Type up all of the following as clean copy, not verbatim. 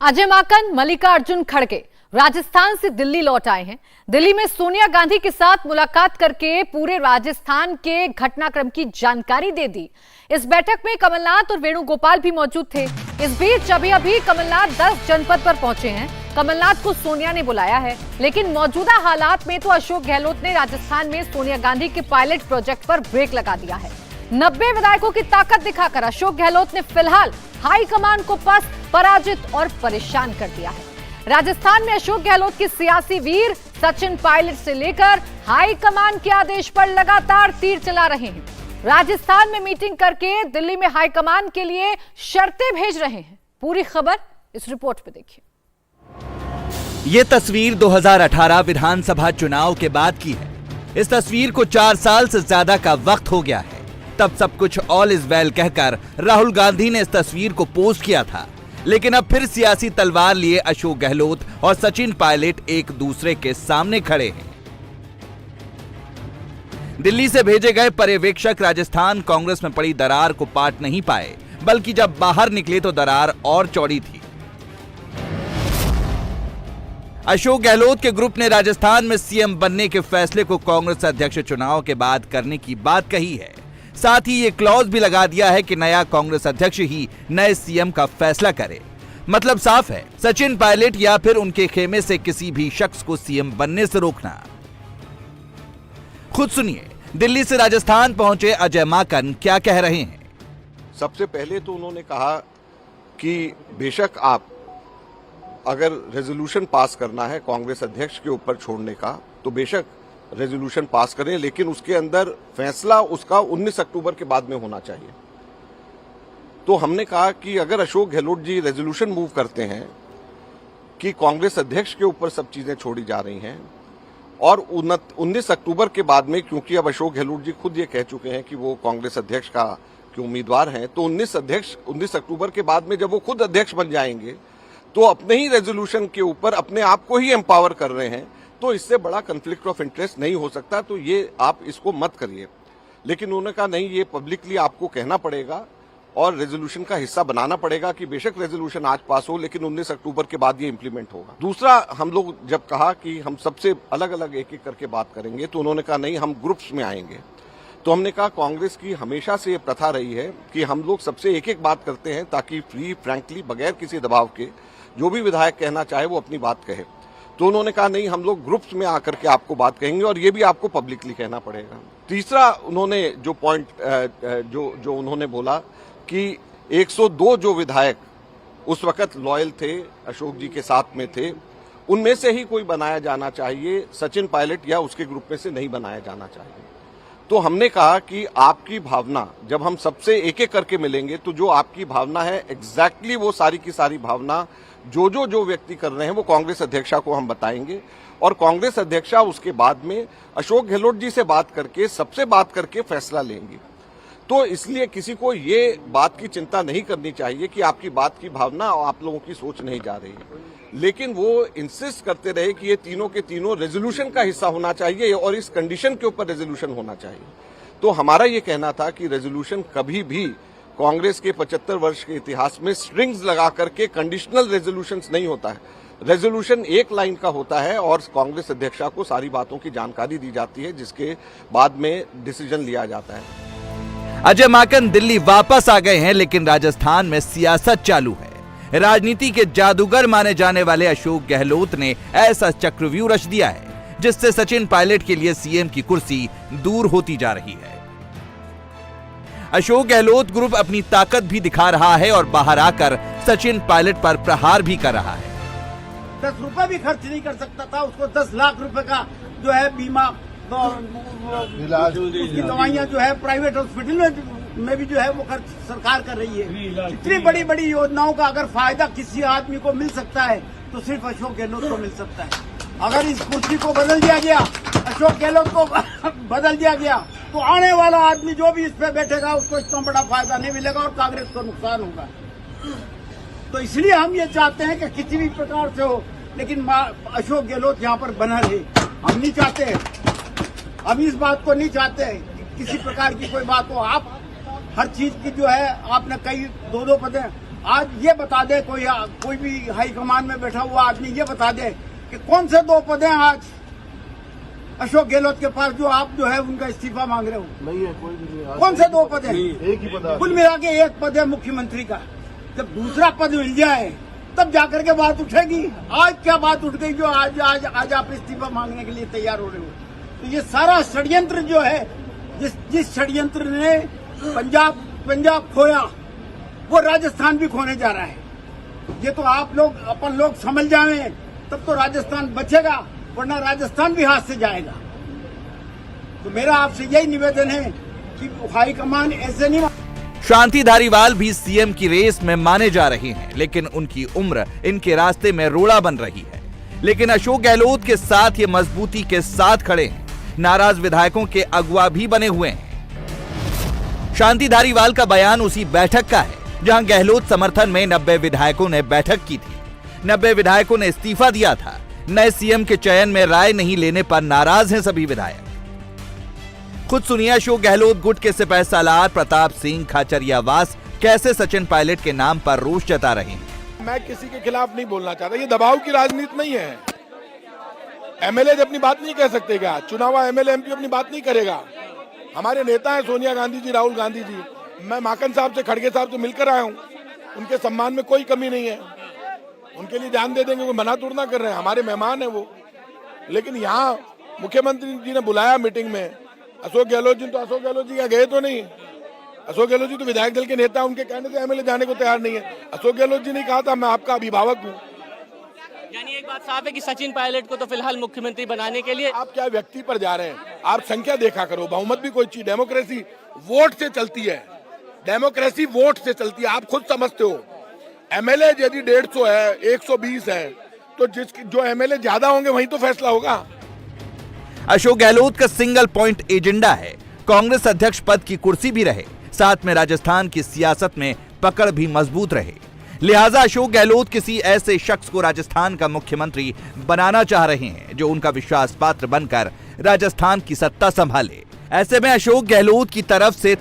अजय माकन, मल्लिकार्जुन खड़गे राजस्थान से दिल्ली लौट आए हैं। दिल्ली में सोनिया गांधी के साथ मुलाकात करके पूरे राजस्थान के घटनाक्रम की जानकारी दे दी। इस बैठक में कमलनाथ और वेणुगोपाल भी मौजूद थे। इस बीच अभी कमलनाथ 10 जनपद पर पहुंचे हैं। कमलनाथ को सोनिया ने बुलाया है, लेकिन मौजूदा हालात में तो अशोक गहलोत ने राजस्थान में सोनिया गांधी के पायलट प्रोजेक्ट पर ब्रेक लगा दिया है। 90 विधायकों की ताकत दिखाकर अशोक गहलोत ने फिलहाल हाईकमान को पराजित और परेशान कर दिया है। राजस्थान में अशोक गहलोत के सियासी वीर सचिन पायलट से लेकर हाईकमान के आदेश पर लगातार तीर चला रहे हैं। राजस्थान में मीटिंग करके दिल्ली में हाईकमान के लिए शर्तें भेज रहे हैं। पूरी खबर इस रिपोर्ट में देखिए। ये तस्वीर 2018 विधानसभा चुनाव के बाद की है। इस तस्वीर को 4 साल से ज्यादा का वक्त हो गया है। तब सब कुछ ऑल इज वेल कहकर राहुल गांधी ने इस तस्वीर को पोस्ट किया था, लेकिन अब फिर सियासी तलवार लिए अशोक गहलोत और सचिन पायलट एक दूसरे के सामने खड़े हैं। दिल्ली से भेजे गए पर्यवेक्षक राजस्थान कांग्रेस में पड़ी दरार को पाट नहीं पाए, बल्कि जब बाहर निकले तो दरार और चौड़ी थी। अशोक गहलोत के ग्रुप ने राजस्थान में सीएम बनने के फैसले को कांग्रेस अध्यक्ष चुनाव के बाद करने की बात कही है। साथ ही ये क्लॉज भी लगा दिया है कि नया कांग्रेस अध्यक्ष ही नए सीएम का फैसला करे। मतलब साफ है, सचिन पायलट या फिर उनके खेमे से किसी भी शख्स को सीएम बनने से रोकना। खुद सुनिए, दिल्ली से राजस्थान पहुंचे अजय माकन क्या कह रहे हैं। सबसे पहले तो उन्होंने कहा कि बेशक आप अगर रेजोल्यूशन पास करना है कांग्रेस अध्यक्ष के ऊपर छोड़ने का, तो बेशक रेजोल्यूशन पास करें, लेकिन उसके अंदर फैसला उसका 19 अक्टूबर के बाद में होना चाहिए। तो हमने कहा कि अगर अशोक गहलोत जी रेजोल्यूशन मूव करते हैं कि कांग्रेस अध्यक्ष के ऊपर सब चीजें छोड़ी जा रही हैं और 19 अक्टूबर के बाद में, क्योंकि अब अशोक गहलोत जी खुद ये कह चुके हैं कि वो कांग्रेस अध्यक्ष के उम्मीदवार हैं, तो 19 अक्टूबर के बाद में जब वो खुद अध्यक्ष बन जाएंगे तो अपने ही रेजोल्यूशन के ऊपर अपने आप को ही एम्पावर कर रहे हैं, तो इससे बड़ा कन्फ्लिक्ट ऑफ इंटरेस्ट नहीं हो सकता। तो ये आप इसको मत करिए। लेकिन उन्होंने कहा नहीं, ये पब्लिकली आपको कहना पड़ेगा और रेजोल्यूशन का हिस्सा बनाना पड़ेगा कि बेशक रेजोल्यूशन आज पास हो, लेकिन 19 अक्टूबर के बाद ये इंप्लीमेंट होगा। दूसरा, हम लोग जब कहा कि हम सबसे अलग अलग एक एक करके बात करेंगे, तो उन्होंने कहा नहीं, हम ग्रुप्स में आएंगे। तो हमने कहा कांग्रेस की हमेशा से ये प्रथा रही है कि हम लोग सबसे एक एक बात करते हैं, ताकि फ्री फ्रैंकली बगैर किसी दबाव के जो भी विधायक कहना चाहे वो अपनी बात कहे। तो उन्होंने कहा नहीं, हम लोग ग्रुप्स में आकर के आपको बात कहेंगे और ये भी आपको पब्लिकली कहना पड़ेगा। तीसरा, उन्होंने जो पॉइंट जो उन्होंने बोला कि 102 जो विधायक उस वक्त लॉयल थे, अशोक जी के साथ में थे, उनमें से ही कोई बनाया जाना चाहिए, सचिन पायलट या उसके ग्रुप में से नहीं बनाया जाना चाहिए। तो हमने कहा कि आपकी भावना, जब हम सबसे एक एक करके मिलेंगे तो जो आपकी भावना है एग्जैक्टली वो सारी की सारी भावना जो व्यक्ति कर रहे हैं वो कांग्रेस अध्यक्षा को हम बताएंगे, और कांग्रेस अध्यक्षा उसके बाद में अशोक गहलोत जी से बात करके, सबसे बात करके फैसला लेंगी। तो इसलिए किसी को ये बात की चिंता नहीं करनी चाहिए कि आपकी बात की भावना आप लोगों की सोच नहीं जा रही है, लेकिन वो इंसिस्ट करते रहे कि ये तीनों के तीनों रेजोल्यूशन का हिस्सा होना चाहिए और इस कंडीशन के ऊपर रेजोल्यूशन होना चाहिए। तो हमारा ये कहना था कि रेजोल्यूशन कभी भी कांग्रेस के 75 वर्ष के इतिहास में स्ट्रिंग्स लगा करके कंडीशनल रेजोल्यूशंस नहीं होता है। रेजोल्यूशन एक लाइन का होता है और कांग्रेस अध्यक्षा को सारी बातों की जानकारी दी जाती है, जिसके बाद में डिसीजन लिया जाता है। अजय माकन दिल्ली वापस आ गए हैं, लेकिन राजस्थान में सियासत चालू है। राजनीति के जादूगर माने जाने वाले अशोक गहलोत ने ऐसा चक्रव्यूह रच दिया है जिससे सचिन पायलट के लिए सीएम की कुर्सी दूर होती जा रही है। अशोक गहलोत ग्रुप अपनी ताकत भी दिखा रहा है और बाहर आकर सचिन पायलट पर प्रहार भी कर रहा है। 10 रुपए भी खर्च नहीं कर सकता था, उसको 10 लाख रुपए का जो है बीमा, उसकी दवाइयां जो है प्राइवेट हॉस्पिटल में भी जो है वो खर्च सरकार कर रही है। इतनी बड़ी बड़ी योजनाओं का अगर फायदा किसी आदमी को मिल सकता है तो सिर्फ अशोक गहलोत को मिल सकता है। अगर इस कुर्सी को बदल दिया गया, अशोक गहलोत को बदल दिया गया, तो आने वाला आदमी जो भी इस पे बैठेगा उसको इतना बड़ा फायदा नहीं मिलेगा और कांग्रेस को नुकसान होगा। तो इसलिए हम ये चाहते हैं कि किसी भी प्रकार से हो, लेकिन अशोक गहलोत यहाँ पर बना रहे। हम नहीं चाहते, हम इस बात को नहीं चाहते किसी प्रकार की कोई बात हो। आप हर चीज की जो है, आपने कई 2-2 पदें आज ये बता दे कोई भी हाईकमान में बैठा हुआ आदमी ये बता दे कि कौन से 2 पद हैं आज अशोक गहलोत के पास जो आप जो है उनका इस्तीफा मांग रहे हो? नहीं है, कोई भी नहीं। कौन से 2 पद हैं? एक ही पद है। कुल मिला के 1 पद है मुख्यमंत्री का। जब दूसरा पद मिल जाए तब जाकर के बात उठेगी। आज क्या बात उठ गई जो आज आप इस्तीफा मांगने के लिए तैयार हो रहे हो? तो ये सारा षड्यंत्र जो है, जिस षड्यंत्र ने पंजाब खोया वो राजस्थान भी खोने जा रहा है। ये तो आप लोग अपन लोग समझ जाएं तब तो राजस्थान बचेगा, वरना राजस्थान भी हाथ से जाएगा। तो मेरा आपसे यही निवेदन है कि हाईकमान ऐसे नहीं। शांति धारीवाल भी सीएम की रेस में माने जा रहे हैं, लेकिन उनकी उम्र इनके रास्ते में रोड़ा बन रही है। लेकिन अशोक गहलोत के साथ ये मजबूती के साथ खड़े हैं। नाराज विधायकों के अगुवा भी बने हुए हैं। शांति धारीवाल का बयान उसी बैठक का है जहां गहलोत समर्थन में 90 विधायकों ने बैठक की थी। 90 विधायकों ने इस्तीफा दिया था। नए सीएम के चयन में राय नहीं लेने पर नाराज हैं सभी विधायक। खुद सुनिए अशोक गहलोत गुट के सिपह सालार प्रताप सिंह खाचरियावास कैसे सचिन पायलट के नाम पर रोष जता रहे हैं। मैं किसी के खिलाफ नहीं बोलना चाहता, ये दबाव की राजनीति नहीं है। एमएलए अपनी बात नहीं कह सकते क्या? चुनावा एमएलए एमपी अपनी बात नहीं करेगा? हमारे नेता हैं सोनिया गांधी जी, राहुल गांधी जी। मैं माकन साहब से, खड़गे साहब से मिलकर आया हूँ। उनके सम्मान में कोई कमी नहीं है, उनके लिए जान दे देंगे, कोई मना तोड़ ना कर रहे हैं, हमारे मेहमान है वो। लेकिन यहाँ मुख्यमंत्री जी ने बुलाया मीटिंग में अशोक गहलोत जी, तो अशोक गहलोत जी क्या गए तो नहीं? अशोक गहलोत जी तो विधायक दल के नेता, उनके कहने से एमएलए जाने को तैयार नहीं है। अशोक गहलोत जी ने कहा था मैं आपका अभिभावक हूँ। यानी एक बात साफ है कि सचिन पायलट को तो फिलहाल मुख्यमंत्री बनाने के लिए आप क्या व्यक्ति पर जा रहे हैं? आप संख्या देखा करो, बहुमत भी कोई चीज, डेमोक्रेसी वोट से चलती है, डेमोक्रेसी वोट से चलती है। आप खुद समझते हो एमएलए यदि 150 है, 120 है, तो जो एमएलए ज्यादा होंगे वहीं तो फैसला होगा। अशोक गहलोत का सिंगल पॉइंट एजेंडा है कांग्रेस अध्यक्ष पद की कुर्सी भी रहे, साथ में राजस्थान की सियासत में पकड़ भी मजबूत रहे। लिहाजा अशोक गहलोत किसी ऐसे शख्स को राजस्थान का मुख्यमंत्री बनाना चाह रहे हैं जो उनका विश्वास पात्र बनकर राजस्थान की सत्ता संभाले। ऐसे में अशोक गहलोत की तरफ से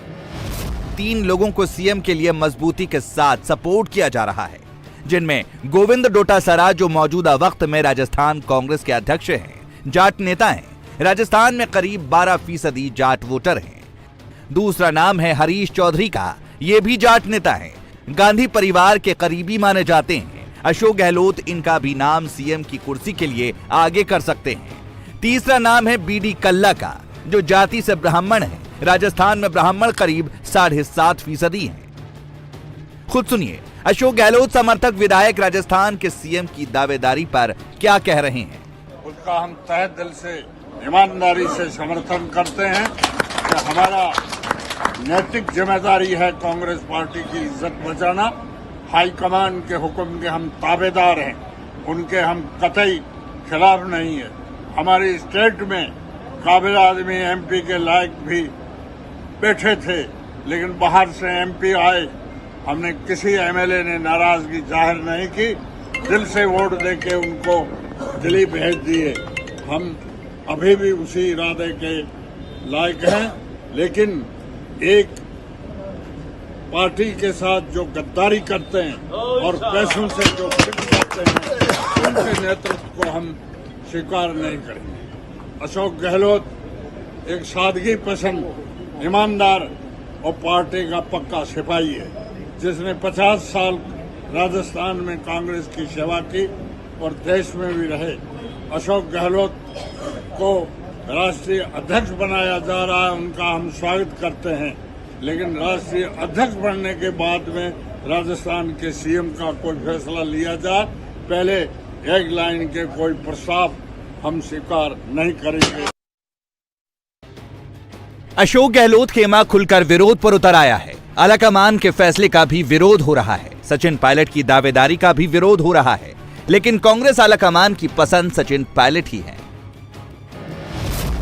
3 लोगों को सीएम के लिए मजबूती के साथ सपोर्ट किया जा रहा है, जिनमें गोविंद डोटासरा जो मौजूदा वक्त में राजस्थान कांग्रेस के अध्यक्ष हैं, जाट नेता हैं, राजस्थान में करीब 12% जाट वोटर हैं। दूसरा नाम है हरीश चौधरी का, ये भी जाट नेता हैं, गांधी परिवार के करीबी माने जाते हैं। अशोक गहलोत इनका भी नाम सीएम की कुर्सी के लिए आगे कर सकते हैं। तीसरा नाम है बीडी कल्ला का, जो जाति से ब्राह्मण है। राजस्थान में ब्राह्मण करीब 7.5% हैं। खुद सुनिए अशोक गहलोत समर्थक विधायक राजस्थान के सीएम की दावेदारी पर क्या कह रहे हैं। उसका हम तहे दिल से ईमानदारी से समर्थन करते हैं कि हमारा नैतिक जिम्मेदारी है कांग्रेस पार्टी की इज्जत बचाना। हाईकमान के हुक्म के हम ताबेदार हैं, उनके हम कतई खिलाफ नहीं है। हमारी स्टेट में काबिल आदमी एमपी के लायक भी बैठे थे, लेकिन बाहर से एमपी आए, हमने किसी एमएलए ने नाराजगी जाहिर नहीं की, दिल से वोट देके उनको दिल्ली भेज दिए। हम अभी भी उसी इरादे के लायक हैं, लेकिन एक पार्टी के साथ जो गद्दारी करते हैं और पैसों से जो फिट करते हैं, उनके नेतृत्व को हम स्वीकार नहीं करेंगे। अशोक गहलोत एक सादगी पसंद, ईमानदार और पार्टी का पक्का सिपाही है, जिसने 50 साल राजस्थान में कांग्रेस की सेवा की और देश में भी रहे। अशोक गहलोत को राष्ट्रीय अध्यक्ष बनाया जा रहा है, उनका हम स्वागत करते हैं, लेकिन राष्ट्रीय अध्यक्ष बनने के बाद में राजस्थान के सीएम का कोई फैसला लिया जाए, पहले एक लाइन के कोई प्रस्ताव हम स्वीकार नहीं करेंगे। अशोक गहलोत खेमा खुलकर विरोध पर उतर आया है। आलाकमान के फैसले का भी विरोध हो रहा है, सचिन पायलट की दावेदारी का भी विरोध हो रहा है, लेकिन कांग्रेस आलाकमान की पसंद सचिन पायलट ही है।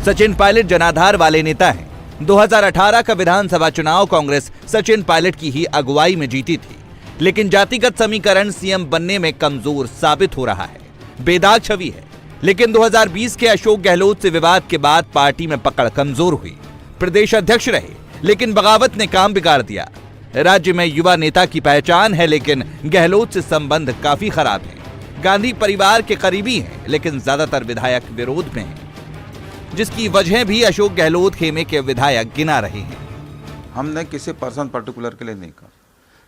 सचिन पायलट जनाधार वाले नेता हैं। 2018 का विधानसभा चुनाव कांग्रेस सचिन पायलट की ही अगुवाई में जीती थी, लेकिन जातिगत समीकरण सीएम बनने में कमजोर साबित हो रहा है। बेदाग छवि है, लेकिन 2020 के अशोक गहलोत से विवाद के बाद पार्टी में पकड़ कमजोर हुई। प्रदेश अध्यक्ष रहे, लेकिन बगावत ने काम बिगाड़ दिया। राज्य में युवा नेता की पहचान है, लेकिन गहलोत से संबंध काफी खराब है। गांधी परिवार के करीबी हैं, लेकिन ज्यादातर विधायक विरोध में हैं, जिसकी वजह भी अशोक गहलोत खेमे के विधायक गिना रहे हैं। हमने किसी पर्सन पर्टिकुलर के लिए नहीं कहा,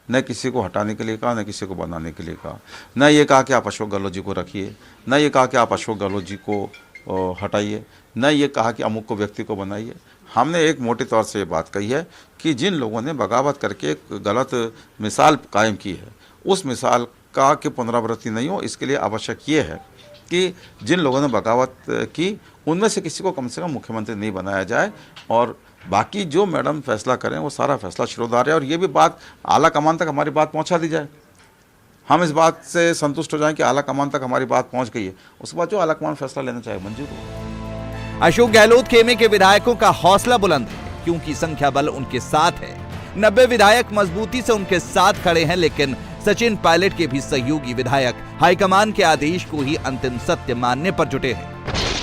न किसी को हटाने के लिए कहा, न किसी को बनाने के लिए कहा, न ये कहा कि आप अशोक गहलोत जी को रखिए, न ये कहा कि आप अशोक गहलोत जी को हटाइए, न ये कहा कि अमुक को व्यक्ति को बनाइए। हमने एक मोटे तौर से ये बात कही है कि जिन लोगों ने बगावत करके एक गलत मिसाल कायम की है, उस मिसाल का कि पुनरावृत्ति नहीं हो, इसके लिए आवश्यक ये है कि जिन लोगों ने बगावत की उनमें से किसी को कम से कम मुख्यमंत्री नहीं बनाया जाए, और बाकी जो मैडम फैसला करें वो सारा फैसला शिरोधार्य है। और ये भी बात आला कमान तक हमारी बात पहुंचा दी जाए, हम इस बात से संतुष्ट हो जाएं कि आला कमान तक हमारी बात पहुंच गई है, उसके बाद जो आला कमान फैसला लेना चाहे मंजूर हो। अशोक गहलोत खेमे के विधायकों का हौसला बुलंद है, क्योंकि संख्या बल उनके साथ है। 90 विधायक मजबूती से उनके साथ खड़े हैं, लेकिन सचिन पायलट के भी सहयोगी विधायक हाईकमान के आदेश को ही अंतिम सत्य मानने पर जुटे हैं।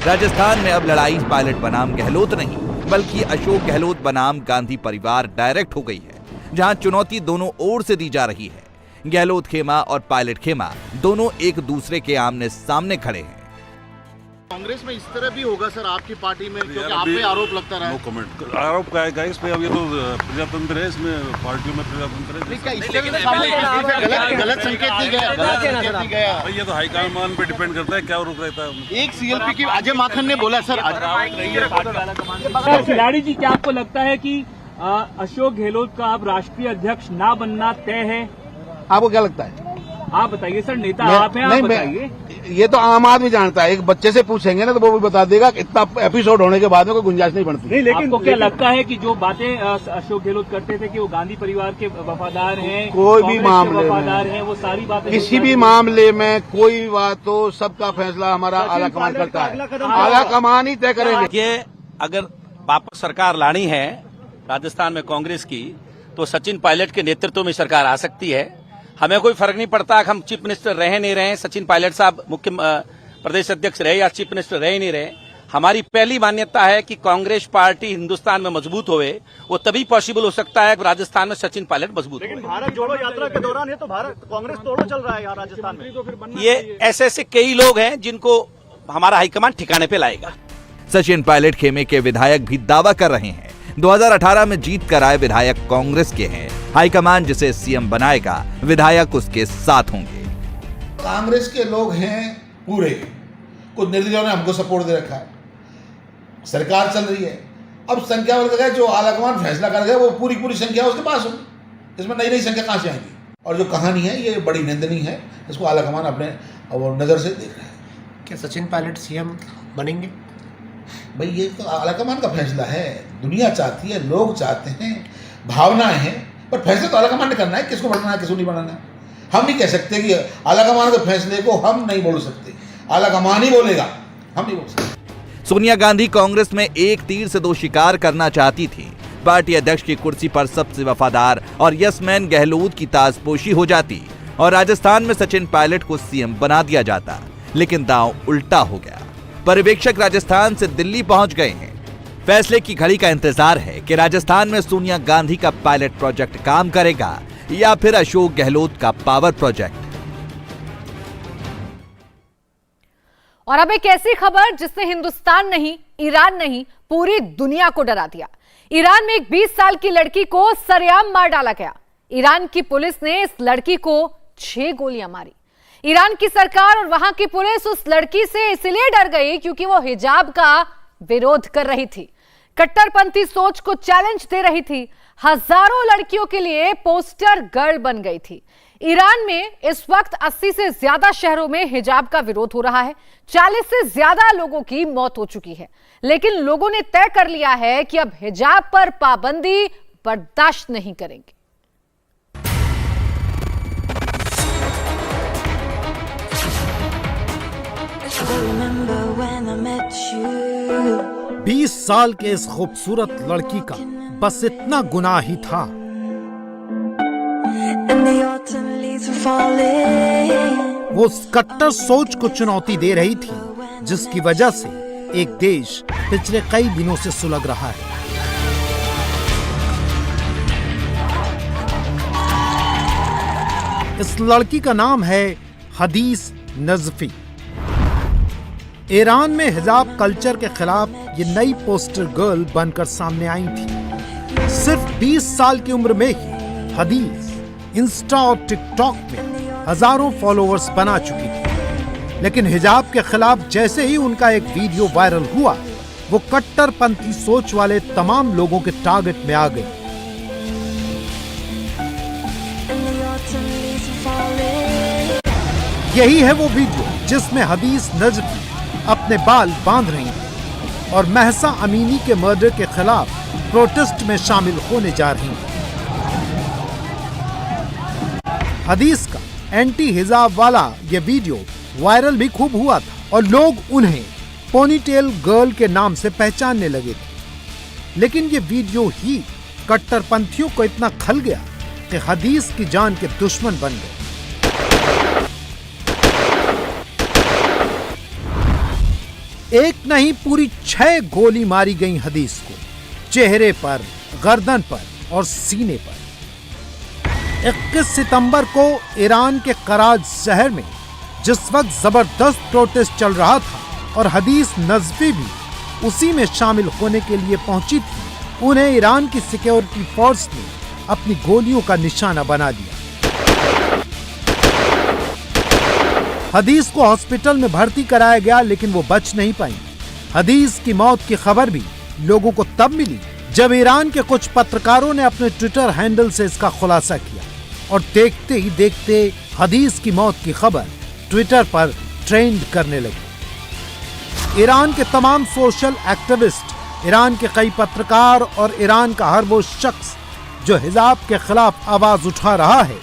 राजस्थान में अब लड़ाई पायलट बनाम गहलोत नहीं, बल्कि अशोक गहलोत बनाम गांधी परिवार डायरेक्ट हो गई है, जहां चुनौती दोनों ओर से दी जा रही है। गहलोत खेमा और पायलट खेमा दोनों एक दूसरे के आमने सामने खड़े हैं। कांग्रेस में इस तरह भी होगा सर आपकी पार्टी में, क्योंकि आप पे आरोप लगता रहा है। No comment. आरोप का है इस पे, अब ये तो प्रजातंत्र है, इसमें पार्टियों में प्रजातंत्र है। गलत संकेत नहीं गया। ये तो हाईकमान पे डिपेंड करता है क्या रुक रहता है। एक सीएलपी की अजय माखन ने बोला सर खिलाड़ी जी, क्या आपको लगता है कि अशोक गहलोत का अब राष्ट्रीय अध्यक्ष ना बनना तय है? आपको क्या लगता है? आप बताइए सर, नेता आप हैं, आप बताइए। ये तो आम आदमी जानता है, एक बच्चे से पूछेंगे ना तो वो भी बता देगा कि इतना एपिसोड होने के बाद में कोई गुंजाइश नहीं बनती। नहीं, लेकिन आपको क्या लगता है कि जो बातें अशोक गहलोत करते थे कि वो गांधी परिवार के वफादार हैं, कोई भी मामले वफादार हैं, वो सारी बातें किसी भी मामले में कोई बात तो सबका फैसला हमारा आला कमान करता है, आला कमान ही तय करेंगे। ये अगर वापस सरकार लानी है राजस्थान में कांग्रेस की, तो सचिन पायलट के नेतृत्व में सरकार आ सकती है। हमें कोई फर्क नहीं पड़ता कि हम चीफ मिनिस्टर रहे नहीं रहे, सचिन पायलट साहब मुख्य प्रदेश अध्यक्ष रहे या चीफ मिनिस्टर रहे नहीं रहे। हमारी पहली मान्यता है कि कांग्रेस पार्टी हिंदुस्तान में मजबूत होवे, वो तभी पॉसिबल हो सकता है कि राजस्थान में सचिन पायलट मजबूत हो। लेकिन भारत जोड़ो यात्रा के दौरान है तो भारत कांग्रेस तोड़ो चल रहा है यहाँ राजस्थान में। ये ऐसे कई लोग हैं जिनको हमारा हाईकमान ठिकाने पे लाएगा। सचिन पायलट खेमे के विधायक भी दावा कर रहे हैं 2018 में जीत कर आए विधायक कांग्रेस के हैं, हाईकमान जिसे सीएम बनाएगा विधायक उसके साथ होंगे। कांग्रेस के लोग हैं पूरे, कुछ निर्दलीयों ने हमको सपोर्ट दे रखा है, सरकार चल रही है। अब संख्या वर्ग जो आलाकमान फैसला कर गए वो पूरी संख्या उसके पास होगी, इसमें नई संख्या कहां से आएगी? और जो कहानी है ये बड़ी निंदनीय है, इसको आलाकमान अपने नजर से देख रहा है। क्या सचिन पायलट सीएम बनेंगे? भाई ये तो आलाकमान का फैसला है, दुनिया चाहती है, लोग चाहते हैं, भावनाएं हैं, पर फैसला तो आलाकमान ने करना है, किसको बनाना है किसको नहीं बनाना है। हम नहीं कह सकते कि आलाकमान के फैसले को हम नहीं बोल सकते, आलाकमान ही बोलेगा, हम नहीं बोल सकते। सोनिया गांधी कांग्रेस में एक तीर से दो शिकार करना चाहती थी। पार्टी अध्यक्ष की कुर्सी पर सबसे वफादार और यसमैन गहलोत की ताजपोशी हो जाती और राजस्थान में सचिन पायलट को सीएम बना दिया जाता, लेकिन दांव उल्टा हो गया। पर्यवेक्षक राजस्थान से दिल्ली पहुंच गए हैं। फैसले की घड़ी का इंतजार है कि राजस्थान में सोनिया गांधी का पायलट प्रोजेक्ट काम करेगा या फिर अशोक गहलोत का पावर प्रोजेक्ट। और अब एक ऐसी खबर जिसने हिंदुस्तान नहीं, ईरान नहीं, पूरी दुनिया को डरा दिया। ईरान में एक 20 साल की लड़की को सरेआम मार डाला गया। ईरान की पुलिस ने इस लड़की को 6 गोलियां मारी। ईरान की सरकार और वहां की पुलिस उस लड़की से इसलिए डर गई क्योंकि वो हिजाब का विरोध कर रही थी, कट्टरपंथी सोच को चैलेंज दे रही थी, हजारों लड़कियों के लिए पोस्टर गर्ल बन गई थी। ईरान में इस वक्त 80 से ज्यादा शहरों में हिजाब का विरोध हो रहा है। 40 से ज्यादा लोगों की मौत हो चुकी है, लेकिन लोगों ने तय कर लिया है कि अब हिजाब पर पाबंदी बर्दाश्त नहीं करेंगे। 20 साल के इस खूबसूरत लड़की का बस इतना गुनाह ही था। वो उस कट्टर सोच को चुनौती दे रही थी जिसकी वजह से एक देश पिछले कई दिनों से सुलग रहा है। इस लड़की का नाम है हदीस नजफी। ईरान में हिजाब कल्चर के खिलाफ ये नई पोस्टर गर्ल बनकर सामने आई थी। सिर्फ 20 साल की उम्र में ही हदीस इंस्टा और टिकटॉक में हजारों फॉलोअर्स बना चुकी थी। लेकिन हिजाब के खिलाफ जैसे ही उनका एक वीडियो वायरल हुआ, वो कट्टरपंथी सोच वाले तमाम लोगों के टारगेट में आ गई। यही है वो वीडियो जिसमें हदीस नजफी अपने बाल बांध रही थी और महसा अमीनी के मर्डर के खिलाफ प्रोटेस्ट में शामिल होने जा रही थी। हदीस का एंटी हिजाब वाला ये वीडियो वायरल भी खूब हुआ था और लोग उन्हें पोनीटेल गर्ल के नाम से पहचानने लगे थे। लेकिन ये वीडियो ही कट्टरपंथियों को इतना खल गया कि हदीस की जान के दुश्मन बन गए। एक नहीं पूरी 6 गोली मारी गई हदीस को, चेहरे पर, गर्दन पर और सीने पर। 21 सितंबर को ईरान के कराज शहर में जिस वक्त जबरदस्त प्रोटेस्ट चल रहा था और हदीस नजफी भी उसी में शामिल होने के लिए पहुंची थी, उन्हें ईरान की सिक्योरिटी फोर्स ने अपनी गोलियों का निशाना बना दिया। हदीस को हॉस्पिटल में भर्ती कराया गया, लेकिन वो बच नहीं पाई। हदीस की मौत की खबर भी लोगों को तब मिली जब ईरान के कुछ पत्रकारों ने अपने ट्विटर हैंडल से इसका खुलासा किया और देखते ही देखते हदीस की मौत की खबर ट्विटर पर ट्रेंड करने लगी। ईरान के तमाम सोशल एक्टिविस्ट, ईरान के कई पत्रकार और ईरान का हर वो शख्स जो हिजाब के खिलाफ आवाज उठा रहा है,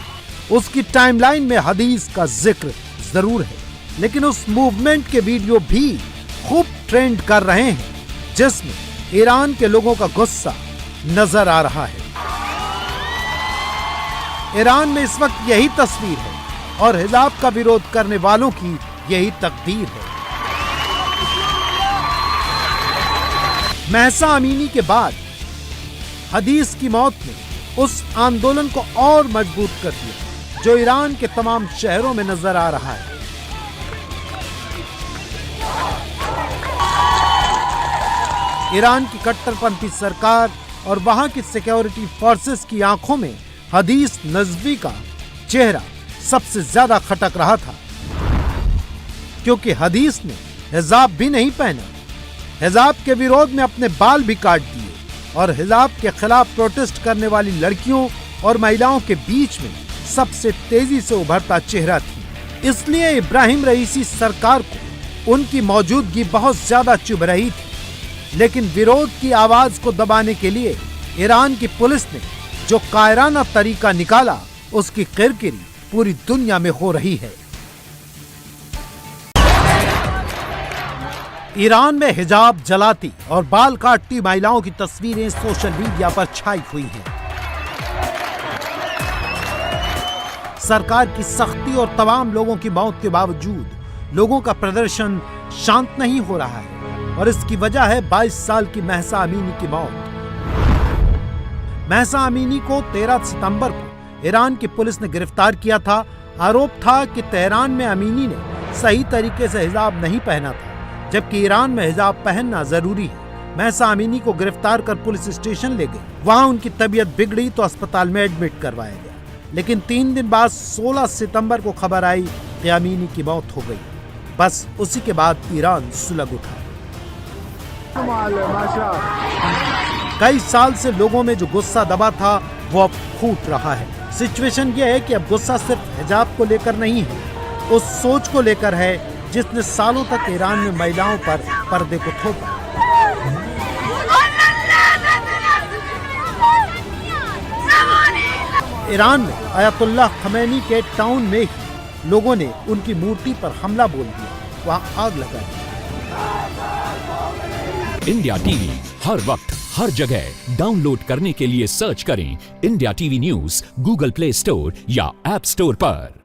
उसकी टाइमलाइन में हदीस का जिक्र जरूर है। लेकिन उस मूवमेंट के वीडियो भी खूब ट्रेंड कर रहे हैं जिसमें ईरान के लोगों का गुस्सा नजर आ रहा है। ईरान में इस वक्त यही तस्वीर है और हिजाब का विरोध करने वालों की यही तकदीर है। महसा अमीनी के बाद हदीस की मौत ने उस आंदोलन को और मजबूत कर दिया जो ईरान के तमाम शहरों में नजर आ रहा है। ईरान की कट्टरपंथी सरकार और वहां की सिक्योरिटी फोर्सेस की आंखों में हदीस नजफी का चेहरा सबसे ज्यादा खटक रहा था, क्योंकि हदीस ने हिजाब भी नहीं पहना, हिजाब के विरोध में अपने बाल भी काट दिए और हिजाब के खिलाफ प्रोटेस्ट करने वाली लड़कियों और महिलाओं के बीच में सबसे तेजी से उभरता चेहरा थी। इसलिए इब्राहिम रईसी सरकार को उनकी मौजूदगी बहुत ज्यादा चुभ रही थी। लेकिन विरोध की आवाज को दबाने के लिए ईरान की पुलिस ने जो कायराना तरीका निकाला, उसकी किरकिरी पूरी दुनिया में हो रही है। ईरान में हिजाब जलाती और बाल काटती महिलाओं की तस्वीरें सोशल मीडिया पर छाई हुई हैं। सरकार की सख्ती और तमाम लोगों की मौत के बावजूद लोगों का प्रदर्शन शांत नहीं हो रहा है और इसकी वजह है 22 साल की महसा अमीनी की मौत। महसा अमीनी को 13 सितंबर को ईरान की पुलिस ने गिरफ्तार किया था। आरोप था कि तेहरान में अमीनी ने सही तरीके से हिजाब नहीं पहना था, जबकि ईरान में हिजाब पहनना जरूरी है। महसा अमीनी को गिरफ्तार कर पुलिस स्टेशन ले गए। वहां उनकी तबीयत बिगड़ी तो अस्पताल में एडमिट करवाया गया। लेकिन 3 दिन बाद 16 सितंबर को खबर आई कि अमीनी की मौत हो गई। बस उसी के बाद ईरान सुलग उठा। कई साल से लोगों में जो गुस्सा दबा था वो अब फूट रहा है। सिचुएशन ये है कि अब गुस्सा सिर्फ हिजाब को लेकर नहीं है, उस सोच को लेकर है जिसने सालों तक ईरान में महिलाओं पर पर्दे को थोपा। ईरान में अयतुल्लाह खमैनी के टाउन में ही लोगों ने उनकी मूर्ति पर हमला बोल दिया, वहां आग लगा दी। इंडिया टीवी हर वक्त हर जगह डाउनलोड करने के लिए सर्च करें India TV news Google play store या ऐप स्टोर पर।